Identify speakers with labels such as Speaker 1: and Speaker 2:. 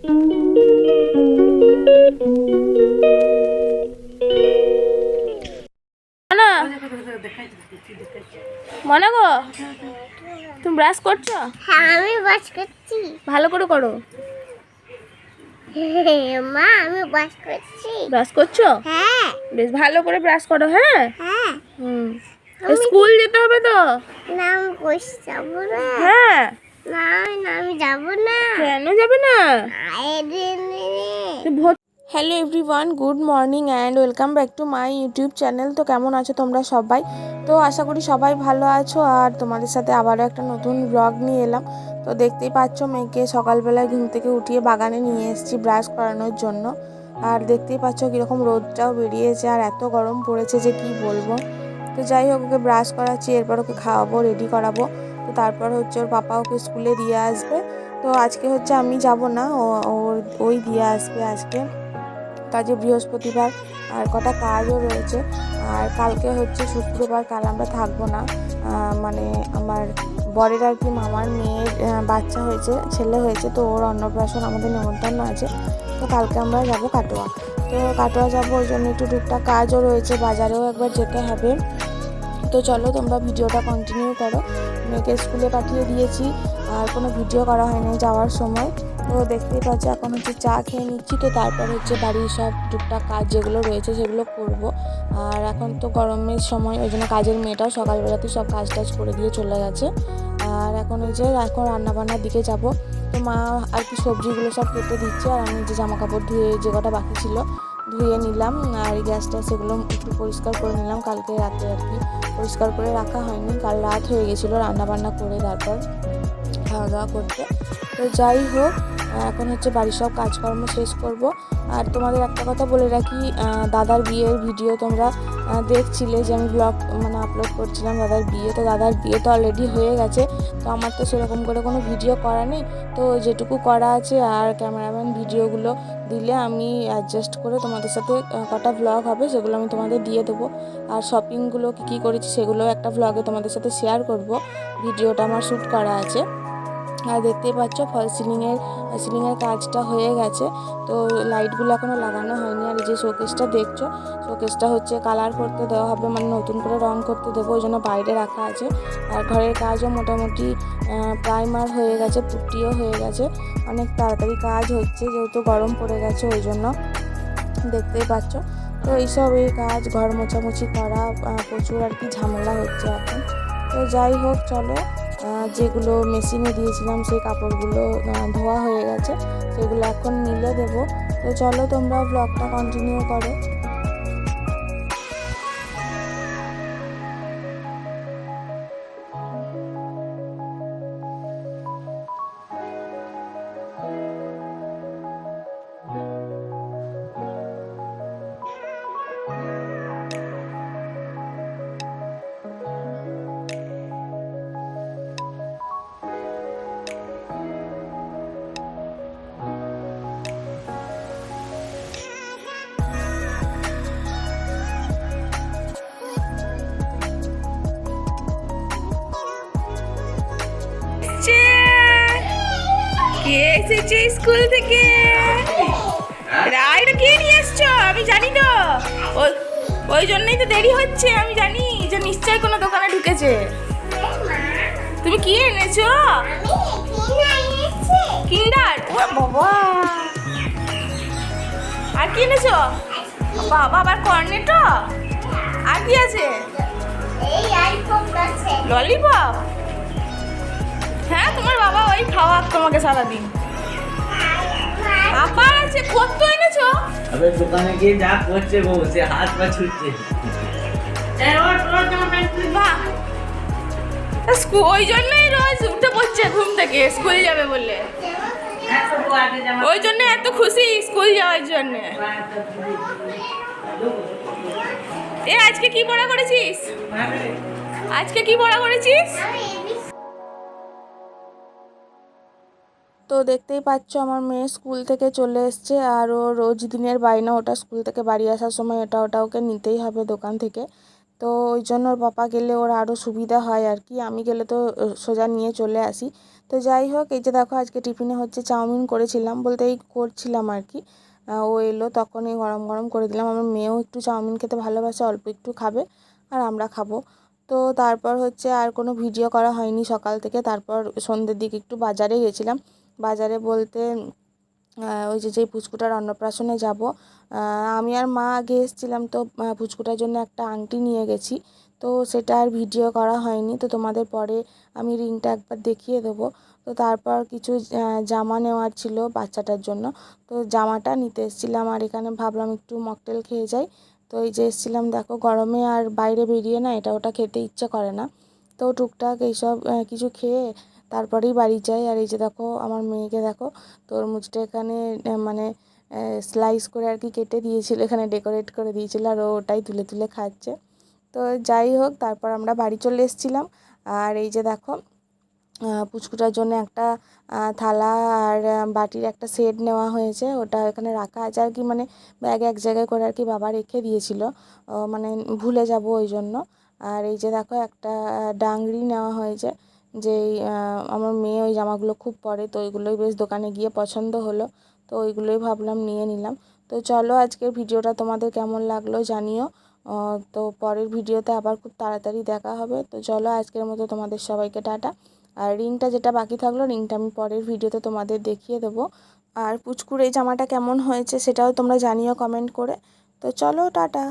Speaker 1: না মনে গো, তুমি ব্রাশ করছো?
Speaker 2: হ্যাঁ আমি ব্রাশ করছি।
Speaker 1: ভালো করে করো।
Speaker 2: মা আমি ব্রাশ করছি।
Speaker 1: ব্রাশ করছো?
Speaker 2: হ্যাঁ।
Speaker 1: বেশ ভালো করে ব্রাশ করো। হ্যাঁ।
Speaker 2: হ্যাঁ।
Speaker 1: স্কুল যেতে হবে তো।
Speaker 2: না আমি কইছি যাবো না।
Speaker 1: হ্যাঁ।
Speaker 2: না না আমি যাবো না।
Speaker 1: কেন যাবে না?
Speaker 2: Vote.
Speaker 1: Hello everyone, good morning and welcome back to my YouTube channel. তো কেমন আছো তোমরা সবাই? তো আশা করি সবাই ভালো আছো। আর তোমাদের সাথে আবারও একটা নতুন ব্লগ নিয়ে এলাম। তো দেখতেই পাচ্ছ মেয়েকে সকালবেলায় ঘুম থেকে উঠিয়ে বাগানে নিয়ে এসেছি ব্রাশ করানোর জন্য। আর দেখতেই পাচ্ছ কীরকম রোদটাও বেরিয়েছে আর এত গরম পড়েছে যে কি বলবো। তো যাই হোক, ওকে ব্রাশ করাচ্ছি, এরপর ওকে খাওয়াবো, রেডি করাবো। তো তারপর হচ্ছে ওর পাপা ওকে স্কুলে দিয়ে আসবে। তো আজকে হচ্ছে আমি যাব না, ওই দিয়ে আসবে আজকে। কাজে বৃহস্পতিবার আর কটা কাজও রয়েছে। আর কালকে হচ্ছে শুক্রবার, কাল আমরা থাকবো না। মানে আমার বরের আর কি মামার মেয়ের বাচ্চা হয়েছে, ছেলে হয়েছে, তো ওর অন্নপ্রাশন আমাদের নেমন্তন্ন আছে। তো কালকে আমরা যাব কাটোয়া। তো কাটোয়া যাবো, ওই জন্য একটু টুকটাক কাজও রয়েছে, বাজারেও একবার যেতে হবে। তো চলো তোমরা ভিডিওটা কন্টিনিউ করো। মেয়েকে স্কুলে পাঠিয়ে দিয়েছি আর কোনো ভিডিও করা হয়নি যাওয়ার সময়। তো দেখতেই পাচ্ছি এখন হচ্ছে চা খেয়ে নিচ্ছি। তো তারপর হচ্ছে বাড়ির সব টুকটাক কাজ যেগুলো রয়েছে সেগুলো করব। আর এখন তো গরমের সময়, ওই জন্য কাজের মেয়েটাও সকালবেলাতে সব কাজ টাজ করে দিয়ে চলে গেছে। আর এখন এখন রান্নাবান্নার দিকে যাব। তো মা আর কি সবজিগুলো সব কেটে দিচ্ছে, আর আমি যে জামা কাপড় ধুয়ে যে কটা বাকি ছিল ধুয়ে নিলাম। আর গ্যাসটা সেগুলো একটু পরিষ্কার করে নিলাম, কালকে রাতে আর কি পরিষ্কার করে রাখা হয়নি, কাল রাত হয়ে গেছিলো রান্নাবান্না করে তারপর খাওয়া দাওয়া করতে। তো যাই হোক, এখন হচ্ছে বাড়ির সব কাজকর্ম শেষ করব। আর তোমাদের একটা কথা বলে রাখি, দাদার বিয়ের ভিডিও তোমরা দেখছিলে যে আমি ব্লগ আপলোড করছিলাম দাদার বিয়ে। তো দাদার বিয়ে তো অলরেডি হয়ে গেছে, তো আমার তো সেরকম করে কোনো ভিডিও করা নেই। তো যেটুকু করা আছে আর ক্যামেরাম্যান ভিডিওগুলো দিলে আমি অ্যাডজাস্ট করে তোমাদের সাথে কটা ভ্লগ হবে সেগুলো আমি তোমাদের দিয়ে দেবো। আর শপিংগুলো কী করেছি সেগুলো একটা ভ্লগে তোমাদের সাথে শেয়ার করব। ভিডিওটা আমার শ্যুট করা আছে। আর দেখতেই পাচ্ছ ফল সিলিংয়ের কাজটা হয়ে গেছে। তো লাইটগুলো এখনও লাগানো হয়নি। আর এই যে শোকেসটা দেখছো, শোকেসটা হচ্ছে কালার করতে দেওয়া হবে, নতুন করে রং করতে দেবো, ওই জন্য বাইরে রাখা আছে। আর ঘরের কাজও মোটামুটি প্রাইমার হয়ে গেছে, পুট্টিও হয়ে গেছে। অনেক তাড়াতাড়ি কাজ হচ্ছে যেহেতু গরম পড়ে গেছে, ওই জন্য দেখতেই পাচ্ছ। তো এই কাজ, ঘর মোছামুছি করা, প্রচুর আর কি ঝামেলা হচ্ছে এখন। তো যাই হোক চলো, যেগুলো মেশিনে দিয়েছিলাম সেই কাপড়গুলো ধোয়া হয়ে গেছে, সেগুলো এখন মিলে দেবো। তো চলো তোমরা ব্লগটা কন্টিনিউ করো। কে এসেছে স্কুল থেকে? রাইড কে নিয়ে এসছো? আমি জানি তো, ওই জন্যই তো দেরি হচ্ছে। আমি জানি যে নিশ্চয়ই কোনো দোকানে ঢুকেছে। তুমি কি এনেছো? কিন্ডার? ও বাবা, আর কি এনেছো? বাবা আবার কর্নেটো, আর কি আছে? ললিপপ? হ্যাঁ, তোমার বাবা ওই খাওয়াক তোমাকে সারাদিন। আবার আছে, কত এনেছো?
Speaker 3: আবে দোকানে গিয়ে যা করছে গো, সে হাত পা ছুটছে।
Speaker 1: বাহ, ওই জন্যই রোজ উঠে পড়ছে ঘুম থেকে স্কুল যাবে বলে, ওই জন্য এত খুশি স্কুল যাওয়ার জন্য। এ আজকে কি পড়া করেছিস? আজকে কি পড়া করেছিস? তো দেখতেই পাচ্ছ আমার মেয়ে স্কুল থেকে চলে এসছে। আর ও রোজ দিনের বায়না, ওটা স্কুল থেকে বাড়ি আসার সময় ওটা ওকে নিতেই হবে দোকান থেকে। তো ওই জন্য ওর পাপা গেলে ওর আরও সুবিধা হয় আর কি, আমি গেলে তো সোজা নিয়ে চলে আসি। তো যাই হোক, এই যে দেখো আজকে টিফিনে হচ্ছে চাউমিন করেছিলাম, বলতে এই করছিলাম আর কি। ও এলো তখনই গরম গরম করে দিলাম। আমার মেয়েও একটু চাউমিন খেতে ভালোবাসে, অল্প একটু খাবে আর আমরা খাবো। তো তারপর হচ্ছে আর কোনো ভিডিও করা হয়নি সকাল থেকে। তারপর সন্ধ্যের দিকে একটু বাজারে গেছিলাম। বাজারে বলতে ওই যে যেই পুচকুটার অন্নপ্রাশনে যাব, আমি আর মা আগে এসেছিলাম। তো পুচকুটার জন্য একটা আংটি নিয়ে গেছি, তো সেটা আর ভিডিও করা হয়নি। তো তোমাদের পরে আমি রিংটা একবার দেখিয়ে দেবো। তো তারপর কিছু জামা নেওয়ার ছিল বাচ্চাটার জন্য, তো জামাটা নিতে এসেছিলাম। আর এখানে ভাবলাম একটু মকটেল খেয়ে যাই। তো এই যে এসেছিলাম, দেখো গরমে আর বাইরে বেরিয়ে না এটা ওটা খেতে ইচ্ছে করে না। তো টুকটাক এইসব কিছু খেয়ে তারপরেই বাড়ি যাই। আর এই যে দেখো আমার মেয়েকে দেখো, তরমুজটা এখানে মানে স্লাইস করে আর কি কেটে দিয়েছিল, এখানে ডেকোরেট করে দিয়েছিল, আর ও ওটাই তুলে তুলে খাচ্ছে। তো যাই হোক, তারপর আমরা বাড়ি চলে এসেছিলাম। আর এই যে দেখো পুচকুটার জন্য একটা থালা আর বাটির একটা সেট নেওয়া হয়েছে, ওটা এখানে রাখা আছে আর কি, মানে ব্যাগে এক জায়গায় করে আর কি বাবা রেখে দিয়েছিল, মানে ভুলে যাব ওই জন্য। আর এই যে দেখো একটা ডাংরি নেওয়া হয়েছে, যেই আমার মেয়ে ওই জামাগুলো খুব পরে, তো ওইগুলোই বেশ দোকানে গিয়ে পছন্দ হলো, তো ওইগুলোই ভাবলাম নিয়ে নিলাম। তো চলো আজকের ভিডিওটা তোমাদের কেমন লাগলো জানিও। তো পরের ভিডিওতে আবার খুব তাড়াতাড়ি দেখা হবে। তো চলো আজকের মতো তোমাদের সবাইকে টাটা। আর রিংটা যেটা বাকি থাকলো, রিংটা আমি পরের ভিডিওতে তোমাদের দেখিয়ে দেবো। আর পুচকুর এই জামাটা কেমন হয়েছে সেটাও তোমরা জানিও কমেন্ট করে। তো চলো টাটা।